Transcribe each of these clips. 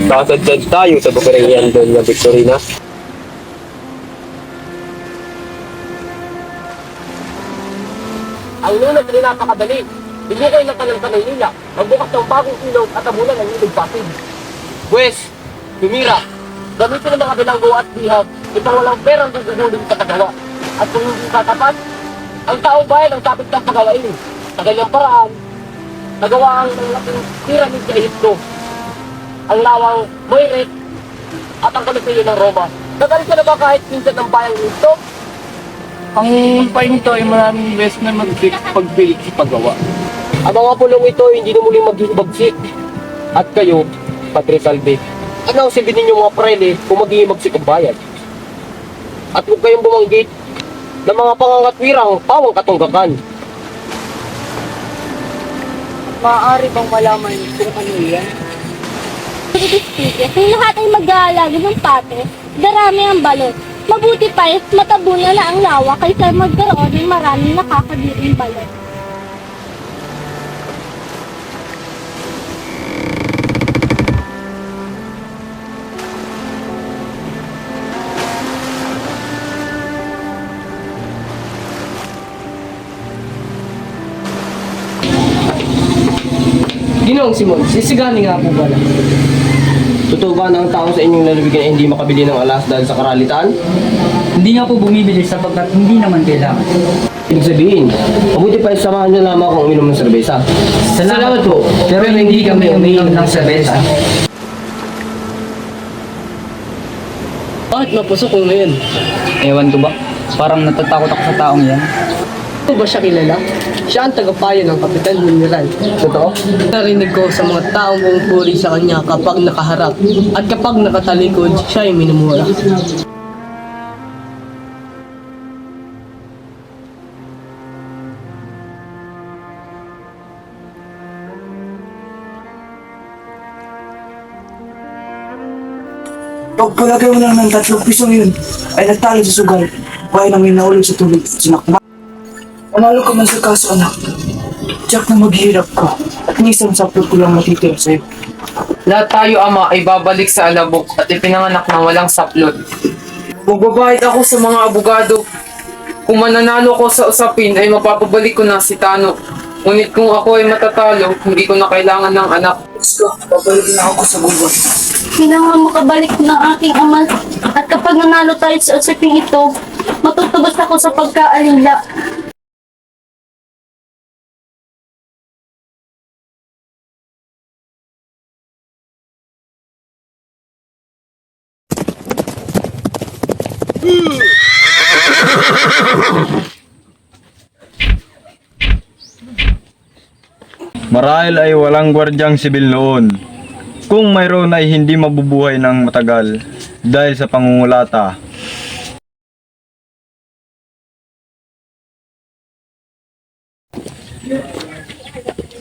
Sasadad tayo sa Bukarean doon na Victorina. Ang lunat ay napakadali. Hindi kayo nagtanong-tanong nila. Magbukas ng bagong ilog at abunan ng ilog pasig. Pwes, tumira. Gamitin ang mga bilanggo at bihag. Ipang walang perang guguguling sa kagawa. At kung hindi tatapat, ang taong bayan ang tapit ng pagawain. Sa ganyang paraan, nagawa ang malaking pyramid sa Ehipto, ang lawang Moiret, at ang Coliseo ng Roma. Nagaling ka na ba kahit minsan ng bayang Ehipto? Ang paing ito ay maraming beses na magpagpilit sa paggawa. Ang mga pulong ito hindi na muling maghihibagsik. At kayo, Padre Salve, ano ang silbi ninyo mga prele kung maghihibagsik ang bayan? At huwag kayong bumanggit ng mga pangangatwirang pawang katunggakan. Maaari bang malaman kung ano yan? Pagkakastikit, kung lahat ay mag-aalagi ng pate, darami ang balot. Mabuti pa matabunan na ang lawa kaysa magkaroon ng maraming nakakadiring balot. Ginoong Simon, sisigani nga po ba na? Totoo ba na ang tao sa inyong lalawigan ay hindi makabili ng alas dahil sa karalitan? Hindi nga po bumibili sapagkat hindi naman kailangan. Ibig sabihin, mabuti pa samahan niyo lamang akong uminom ng serbesa. Salamat po, Pero hindi kami umiinom ng serbesa. Bakit mapusok ko ngayon? Ewan ko ba? Parang natatakot ako sa taong yan. Ano ba siya kilala? Siya ang tagapayo ng Kapitan Mineral. Totoo? Narinig ko sa mga taong pumupuri sa kanya kapag nakaharap at kapag nakatalikod, siya ay minumura. Pag palagay mo lang ng 3 pisong yun, ay nagtalo sa sugal. Kaya nang inaulog sa tubig, sinakma. Manalo ka man sa kaso, anak. Tiyak na maghihirap ka. At minsan saplot ko lang matitira sa'yo. Lahat tayo, Ama, ay babalik sa alabok at ipinanganak na walang saplot. Magbabayad ako sa mga abogado. Kung mananalo ko sa usapin, ay mapapabalik ko na si Tano. Ngunit kung ako ay matatalo, hindi ko na kailangan ng anak. Let's go, babalik na ako sa gubat. Kailangan makabalik ng aking ama at kapag nanalo tayo sa usaping ito, matutubos ako sa pagkaalila. Marahil ay walang gwardyang sibil noon. Kung mayroon ay hindi mabubuhay ng matagal dahil sa pangungulata.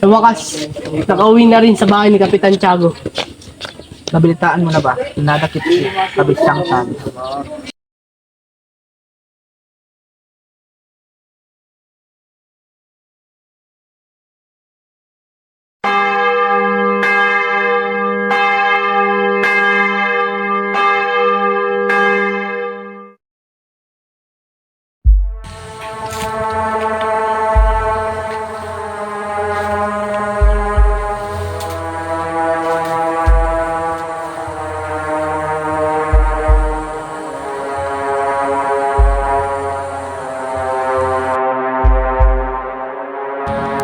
Sa wakas, nakauwi na rin sa bahay ni Kapitan Tiago. Nabilitaan mo na ba? Nadakit si Kabisyang Sabi.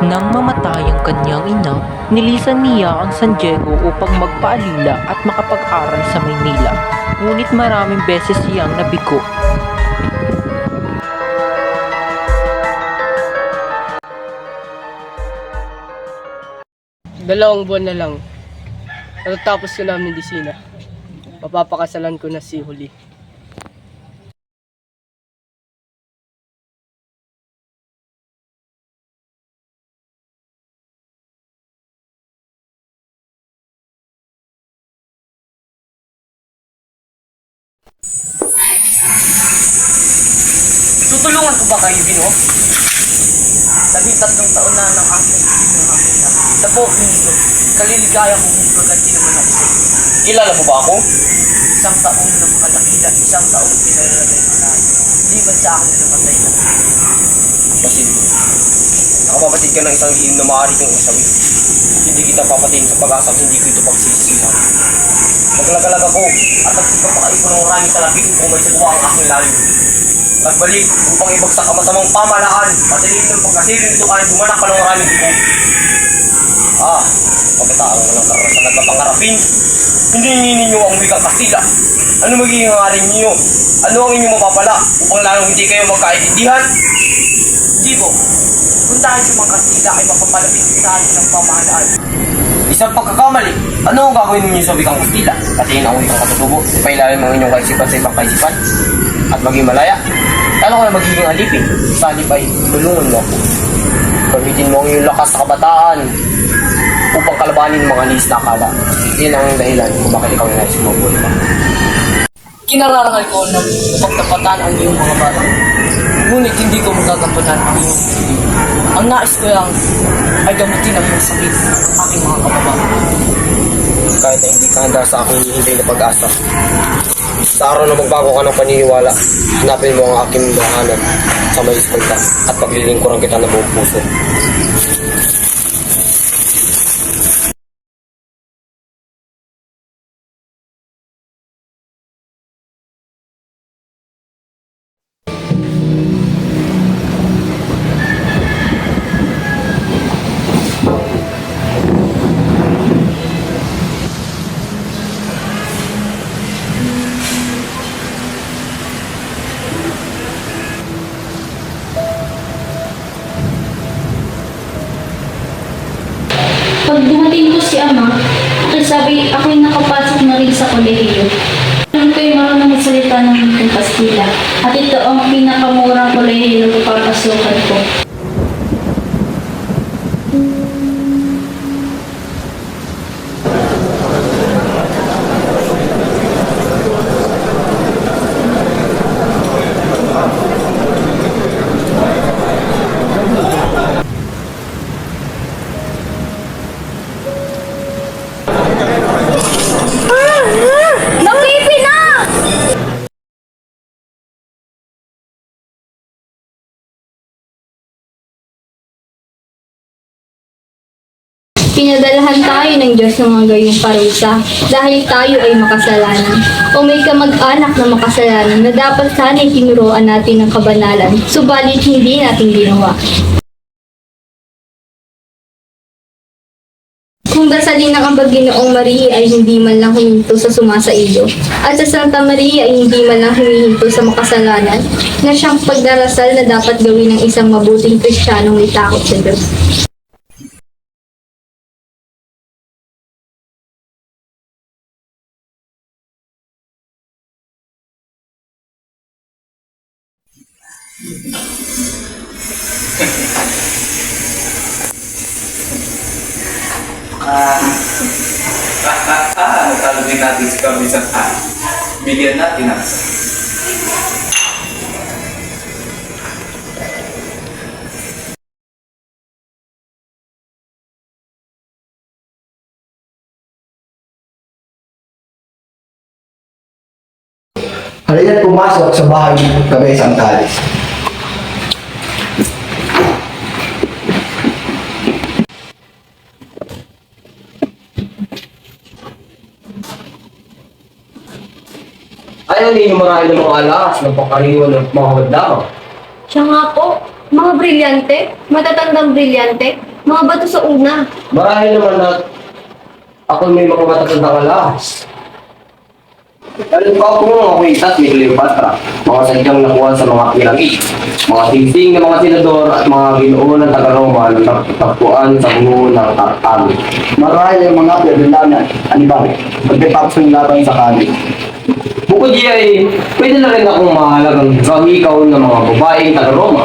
Nang mamatay ang kanyang ina, nilisan niya ang San Diego upang magpaalila at makapag-aral sa Maynila. Ngunit maraming beses siyang nabigo. Dalawang buwan na lang. Natatapos ko na ang medisina. Mapapakasalan ko na si Huli. Tutulungan ko ba kayo, Bino? 13 taon na ng aking ibig ng aking ina. Sa buong mundo, kaliligaya kong mundo, ganti naman ako sa iyo. Kilala mo ba ako? Isang taong napakadakila, isang taong pinalala ng lahat. Di ba sa akin na namatay na? Kasi nakapapatid ka ng isang lihim na maaari kong isawi. Hindi kita papatayin sa pag-asang hindi ko ito pagsisisihan. Naglagalag ako at nagpapakaipon ng maraming talabig kung may sagawa ang aking lalim. Nagbalik upang ibagsak ang masamang pamalaan. Matilim ng pagkasiling ito ay dumanak pa ng maraming dugo. Pagkataon ng karanasan at kapangarapin, hindi ninyo ang wikang Kastila. Ano magiging hangarin ninyo? Ano ang inyong mapapala upang lalong hindi kayo magkaintindihan? Hindi po. Kung dahil sa mga Kastila ay mapapalapit sa atin ng pamahalaan. Isang pagkakamali, ano ang gagawin ninyo sa wikang Kastila? Patingin ang wikang katutubo, ipailalim ang inyong kaisipan sa ibang kaisipan, at maging malaya. Ano ko na magiging alipin? Sa alip ay tulungan mo ako. Gamitin mo ang iyong lakas sa kabataan upang kalabanin ang mga liis na akala. Yan ang dahilan kung bakit ikaw nais mabuhay pa. Kinararangal ko na pagtapatan ang iyong mga bata. Ngunit hindi ko magagampanan ang iyong pagpili. Ang nais ko lang ay gamutin ang iyong sakit ng aking mga kababayan. Kahit na hindi ka handa sa aking hihintay na pag-asa. Sa araw na magbago ka ng paniniwala, hanapin mo ang aking bahanan sa may eskwenta at paglilingkuran kita ng buong puso. Pag dumating ko si Ama, sabi ako'y nakapasok na rin sa kolehiyo. Alam ko'y marunong magsalita ng wikang Kastila at ito ang pinakamurang kolehiyo na papapasukan ko. Napipi na! Pinadalahan tayo ng Diyos ng mga gayong parusa dahil tayo ay makasalanan. O may kamag-anak na makasalanan na dapat sana'y tinuruan natin ng kabanalan, subalit hindi natin ginawa. Kung dasalin ng ang Panginoong Maria ay hindi man lang huminto sa sumasaido, at sa Santa Maria ay hindi man lang humihinto sa makasalanan, na siyang pagdarasal na dapat gawin ng isang mabuting Kristiyanong may takot sa Diyos. Natalagay natin si Kabisang bigyan natin ang Halina't pumasok sa bahay ng Kabisang Talis. Ay, hindi nyo marami ng mga alas ng pangkaraniwan ng mga magdama. Siya nga po, mga brilyante, matatandang brilyante, mga bato sa una. Marahil naman na ako may mga matatandang alas. Alam ko ako mga kwitas ni Cleopatra, mga sadyang nakuha sa mga piramid, mga singsing ng mga senador at mga ginoo ng taga-Roma na nagtagpuan sa buo ng Tartalo. Marahil ang mga perdulanan, anibang, pagkatapos ng laban sa kali. Bukod diyan ay pwede na rin akong mahalagang kahikaw ng mga babaeng taga-Roma.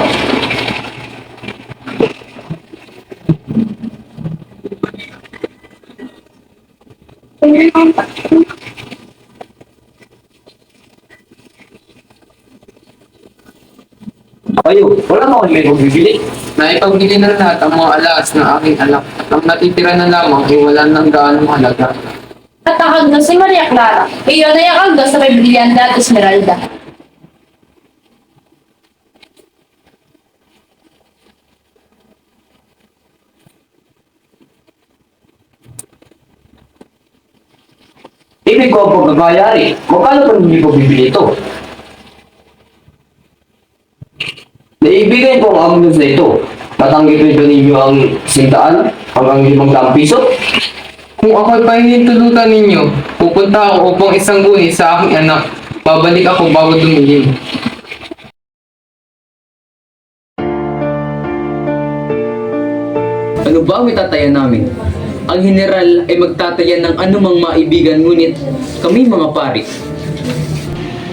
Kayo, wala ba kayo may magbibili? Naipagbili na lahat ang mga alas ng aking anak at ang natitira na lamang ay wala nang gaano halaga. At ang agnos ni Maria Clara, iyon ay ang agnos na may brilyante at esmeralda. Ibig ko ang pagbabayari. Magkano pa hindi ko bibili ito? Naibigay ko ang agnos na ito. Tatanggipin ba ninyo ang 100 hanggang 500 piso? Kung ako'y pahingin tulutan ninyo, pupunta ako upang isang guni sa aking anak. Babalik ako bago dumingin. Ano ba ang itatayan namin? Ang general ay magtatayan ng anumang maibigan, ngunit kami mga pari.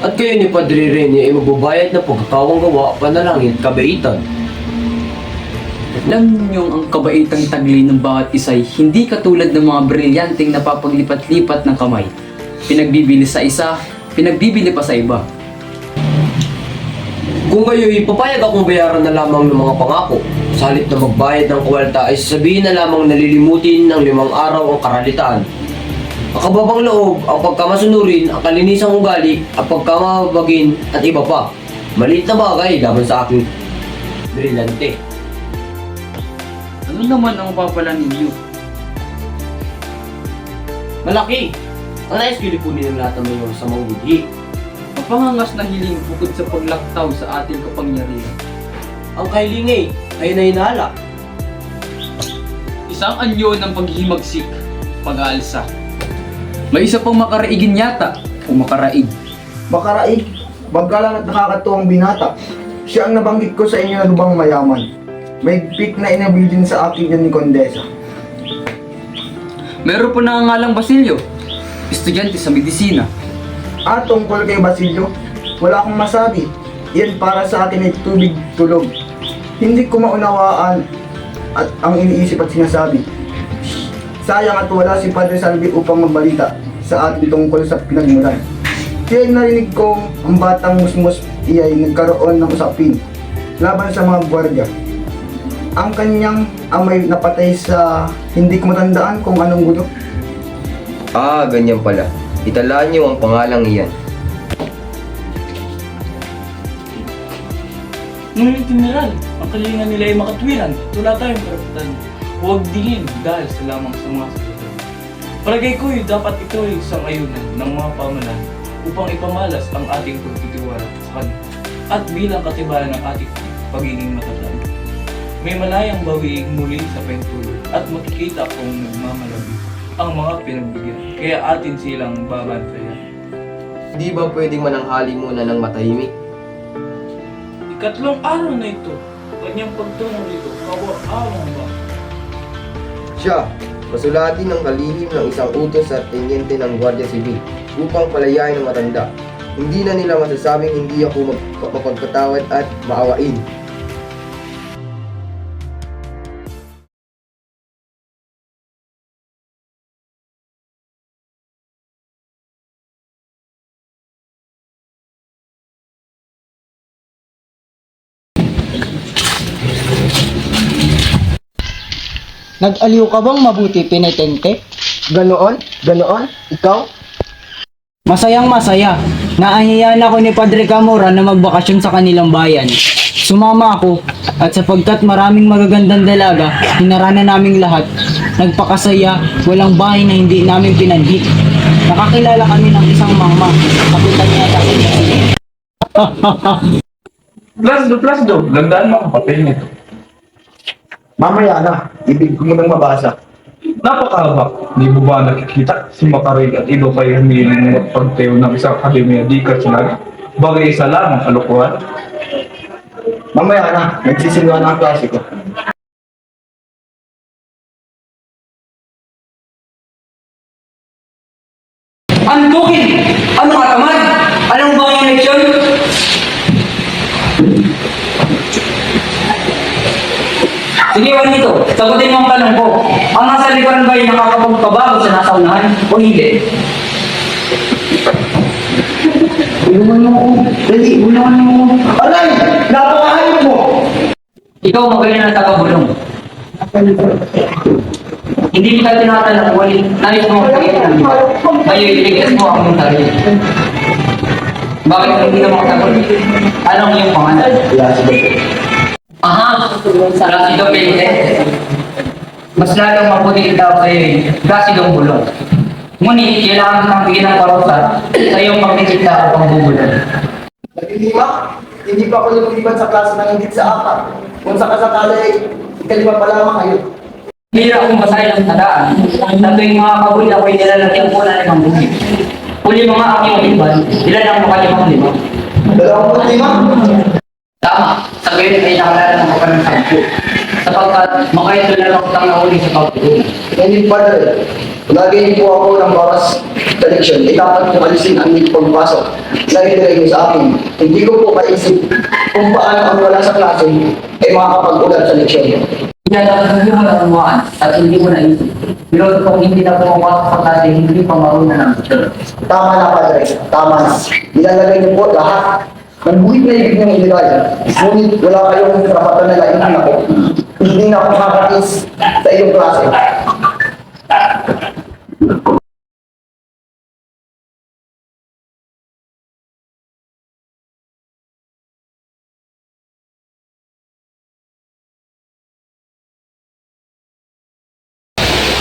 At kayo ni Padre Rene ay magbabayad na pagkakawang gawa, panalangin at kabaitan. Alam ninyong ang kabaitang taglay ng bawat isa'y hindi katulad ng mga brilyanteng napapaglipat-lipat ng kamay. Pinagbibili sa isa, pinagbibili pa sa iba. Kung kayo'y papayag akong bayaran na lamang ng mga pangako, sa halip na magbayad ng kwalta ay sasabihin na lamang nalilimutin ng 5 araw ang karalitaan. Ang kababang loob, ang pagkamasunurin, ang kalinisang ugali, ang pagkamabagin at iba pa. Maliit na bagay laban sa aking brilyante. Ano naman ang mapapala ninyo? Malaki! Ang nais kilipunin ng lahat ng mayor sa mga budhi. Mapangangas na hiling bukod sa paglaktaw sa ating kapangyarihan. Ang kailingay ay nahinala. Isang anyo ng paghihimagsik, pag-aalsa. May isa pang makaraigin yata, o makaraig. Makaraig, bangkalang at nakakatuwang binata. Siya ang nabanggit ko sa inyo na lubang mayaman. May pik na inabilin sa akin yan ni Kondesa. Meron po nangangalang Basilio, estudyante sa medisina. Tungkol kay Basilio, wala akong masabi. Yan para sa akin ay tubig tulog. Hindi ko maunawaan at ang iniisip at sinasabi. Sayang at wala si Padre Salvi upang magbalita sa atin tungkol sa pinagmulan. Kaya narinig kong ang batang musmus iyay nagkaroon ng usapin laban sa mga gwardiya. Ang kanyang amay napatay sa hindi ko matandaan kung anong gulo. Ganyan pala. Italaan niyo ang pangalang iyan. Ngunit general, ang kalinga nila ay makatwiran. Wala tayong karapatan. Huwag dingin dahil sa lamang sa mga sakritan. Palagay ko dapat ito ay isang ayunan ng mga pamalan upang ipamalas ang ating pagtitiwala sa kanila at bilang katibayan ng ating pagiging matatag. May malayang bawiig muli sa pentulo at makikita kung nagmamalabi ang mga pinagbigyan. Kaya atin silang babantayan. Di ba pwedeng mananghali muna ng matahimik? Ikatlong araw na ito, kanyang pagtunong dito, kawa-araw ba? Siya, masulatin ang kalihim ng isang utos sa tenyente ng Guardia Civil upang palayain ang matanda. Hindi na nila masasabing hindi ako mapagpatawad at maawain. Nag-aliw ka bang mabuti, penitente? Ganoon? Ganoon? Ikaw? Masayang masaya. Naahiyan ako ni Padre Camora na magbakasyon sa kanilang bayan. Sumama ako at sapagkat maraming magagandang dalaga, hinarana naming lahat. Nagpakasaya, walang bahay na hindi namin pinanhi. Nakakilala kami ng isang mama. Kapitan niya sa akin. Plasdo, gandaan mo ang papel nito. Mamaya na, ibig ko munang mabasa. Napakahaba. Di mo ba nakikita si Macarig at iba kayo humiling ng pagtayo ng isang akademya di Katsinag? Bagay isa lang ang kalokohan. Mamaya na, nagsisimula na ang klase ko. Antukin! Ano ka tamad? Anong ba yung leksyon? Sige, nito. Sagutin mo ang tanong ko. Ang nasa likuran ba ay nakakapagpabago sa nasa unahan o hindi? Ulungan mo ako. Dali, ulungan mo. Alay! Napakahayop mo! Ikaw magaling na tagabulong. Hindi kita tinatanong, ngunit nais mo magpagin ng iba. Kayo iligtas mo ang iyong sarili. Bakit hindi ka makasagot? Anong iyong pangalan? Aha, Placido Benitez. Mas lalong mabuti daw sa'yo Placidong Bulong. Ngunit kailangan kang bigyan ng parusa sa iyong pagkikita o pangbubulan. Naglilima, hindi pa ako lumiban sa klase ng higit sa 4. Kung sa kasakala ay ikalima pa lamang kayo. Hira akong basahin ang tadaan. Sa tuwing mga kabuli ako'y nilalagyan ko na ng bukid. Huli mga aking iban, nilalang mo kalimang lima. 25? Tama, sa gayon ay nakalala ng kapanang sabko. Sapagkat makaito na lang kitang nahuli sa pagpulo. Ngayon, Padre, lagi po ako ng bakas sa leksyon. Dapat kong alisin ang hindi pagpasok na inilagay niyo sa akin. Hindi ko po maisip kung paano ang wala sa klase ay makakapag-ulat sa leksyon. Hindi mo na umuhaan at hindi mo na isip. Pero kung hindi na pumapasok sa klase, hindi pa marunong ng ito. Tama na, Padre. Tama na. Nilalagay niyo po lahat ng buwit na ibig niyong ilagay. Ngunit wala kayong karapatan na lain ako. Hindi na ako makakatis sa iyong klase.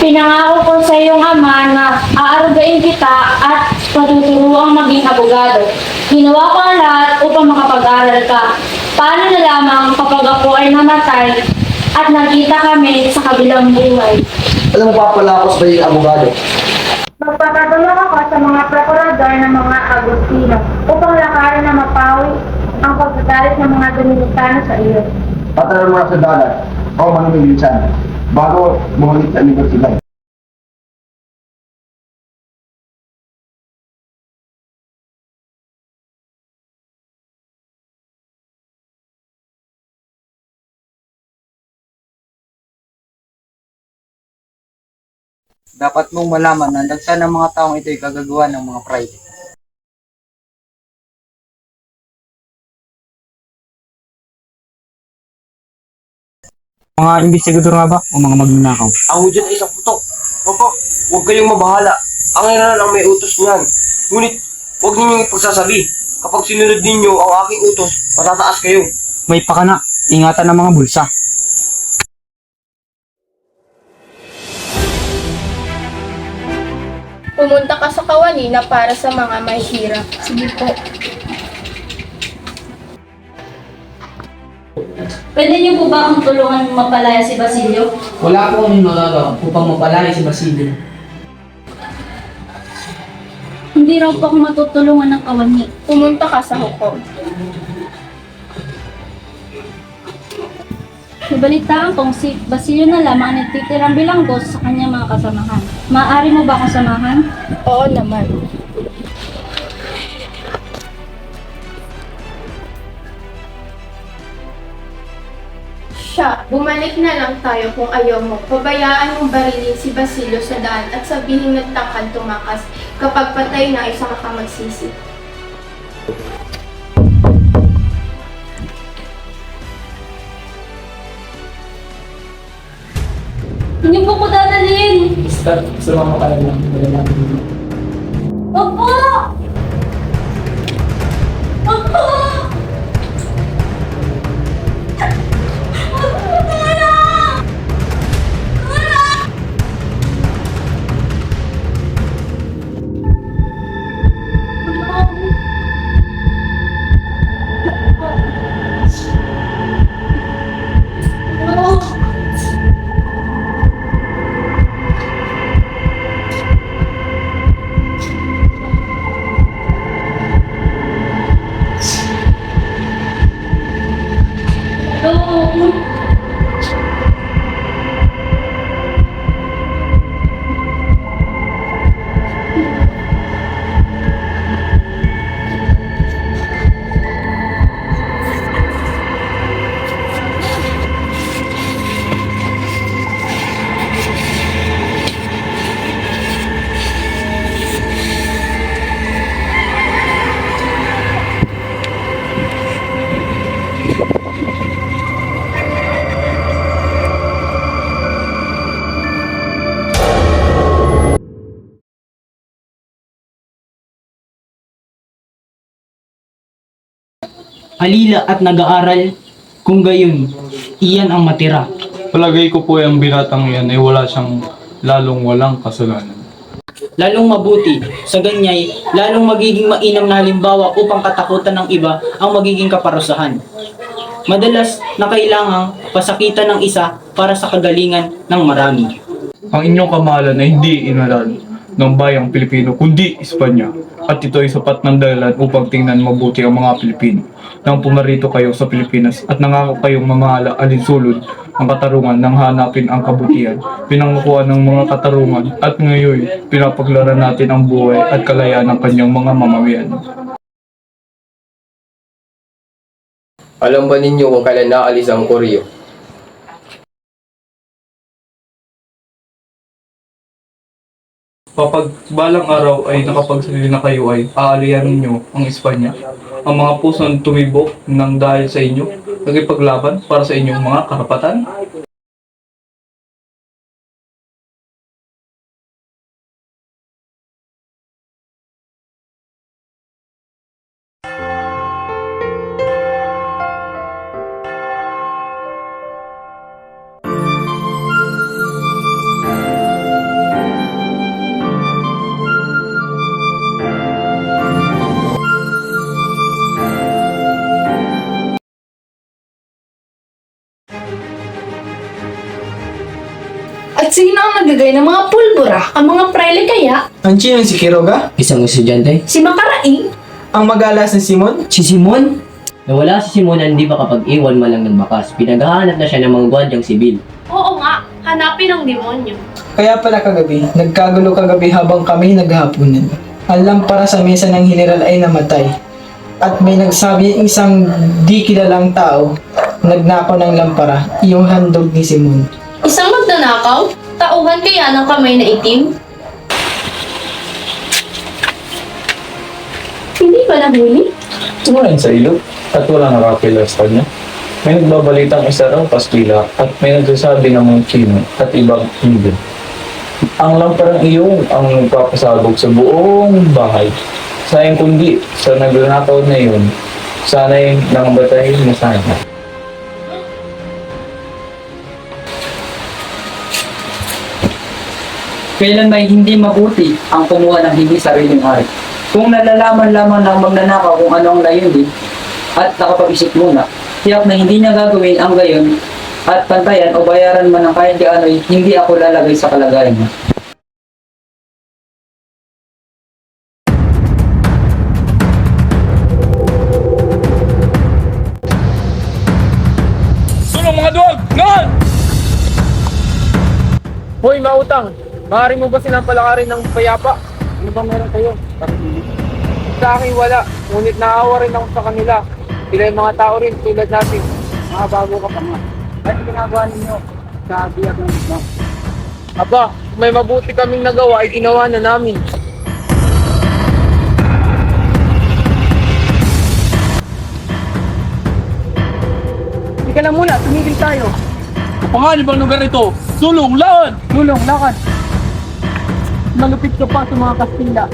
Pinangako ko sa iyong ama na aarugain kita at patuturuang maging abogado. Ginawa ko ang lahat upang makapag-aral ka. Paano na lamang kapag ako ay namatay at nakita kami sa kabilang buhay? Alam mo pa pala ako sa baging abogado. Magpapatulong ako sa mga prokurador ng mga Agustino upang lakarin na mapawi ang pagkagalit ng mga Dominikano sa iyo. Patalan mo na sa dagat o manumilisan bago bumalik sa universidad. Dapat mong malaman na dagsa ng mga taong ito ay kagagawa ng mga pride. Mga investigador nga ba o mga magnanakaw? Ako dyan ay isang putok. Opo, huwag kayong mabahala. Ang ina lang may utos niyan. Ngunit, huwag ninyong ipagsasabi. Kapag sinunod ninyo ang aking utos, matataas kayo. May pakana, ingatan ng mga bulsa. Pumunta ka sa kawani na para sa mga mahihirap. Sige po. Pwede niyo po ba akong tulungan mapalaya si Basilio? Wala po kami magagawa upang mapalaya si Basilio. Hindi raw po ako matutulungan ng kawani. Pumunta ka sa hukom. Nabalitaan kong si Basilio na lamang ang nagtitirang bilanggo sa kanyang mga kasamahan. Maaari mo ba akong samahan? Oo naman. Siya, bumalik na lang tayo kung ayaw mo. Pabayaan mong barilin si Basilio sa daan at sabihin nagtangkad tumakas. Kapag patay na, isa ka magsisi. Hindi po ko dadalhin! Sumama ka lang. Opo! Opo! alila at nag-aaral, kung gayon, iyan ang matira. Palagay ko po ang binatang yan ay wala siyang lalong walang kasalanan. Lalong mabuti, sa ganyay, lalong magiging mainam na halimbawa upang katakutan ng iba ang magiging kaparusahan. Madalas na kailangang pasakitan ng isa para sa kagalingan ng marami. Ang inyong kamahalan ay hindi inalal ng bayang Pilipino kundi Espanya, at ito ay sapat ng dahilan upang tingnan mabuti ang mga Pilipino. Nang pumarito kayo sa Pilipinas at nangako kayong mamahala alinsulod ang katarungan nang hanapin ang kabutihan, pinangukuhan ng mga katarungan at ngayon pinapaglaran natin ang buhay at kalayaan ng kanyang mga mamamayan. Alam ba ninyo kung kailan naalis ang Koryo? Kapag balang araw ay nakapagsali na kayo ay aalihan ninyo ang Espanya, ang mga pusong tumibok ng dahil sa inyo, nagipaglaban para sa inyong mga karapatan. At sino ang naglagay ng mga pulbura? Ang mga prele kaya? Ang chino si Quiroga? Isang estudyante? Si Makaraing? Ang mag-alas ni Simon? Si Simon? Nawala si Simon na hindi makapag-iwan man lang ng bakas. Pinaghahanap na siya ng mga gwardyang sibil. Oo nga, hanapin ang demonyo. Kaya pala kagabi, nagkagulo kagabi habang kami naghahaponan. Ang lampara sa mesa ng general ay namatay. At may nagsabi isang di kilalang tao, nagnakaw ng lampara, yung handog ni Simon. Isang magnanakaw? Tauhan kaya ng kamay na itim? Hindi ba nahuli? Tumulain sa ilog at wala nakakilala sa kanya. May nagbabalitang isa raw pastila at may nagsasabi ng mga chino at ibang hindi. Ang lamparang iyon ang nagpapasabog sa buong bahay. Sayang kundi sa nagnanakaw na iyon, sana'y nangabatay na sana. Kailan may hindi mabuti ang kumuha ng hindi sariling hari. Kung nalalaman lamang ng magnanakaw kung ano ang layunin at nakapag-isip muna, tiyak na hindi niya gagawin ang gayon at pantayan o bayaran man ng kahit gaano'y hindi ako lalagay sa kalagayan niya. Tulong mga duwag! Ngal! Hoy, mautang! Maaari mo ba silang palakarin ng payapa? Ano ba meron kayo? Sa akin wala, ngunit naawa rin ako sa kanila. Sila yung mga tao rin tulad natin. Mga bago ka pa nga. Ano ginagawa ninyo? Sa biyag ng Islam. Aba, kung may mabuti kaming nagawa ay ginawa na namin. Hindi ka na muna, tumigil tayo. Pangalan bang lugar ito? Sulong! Lawan! Tulong, lakad! Malupit ka pa sa mga Kastila.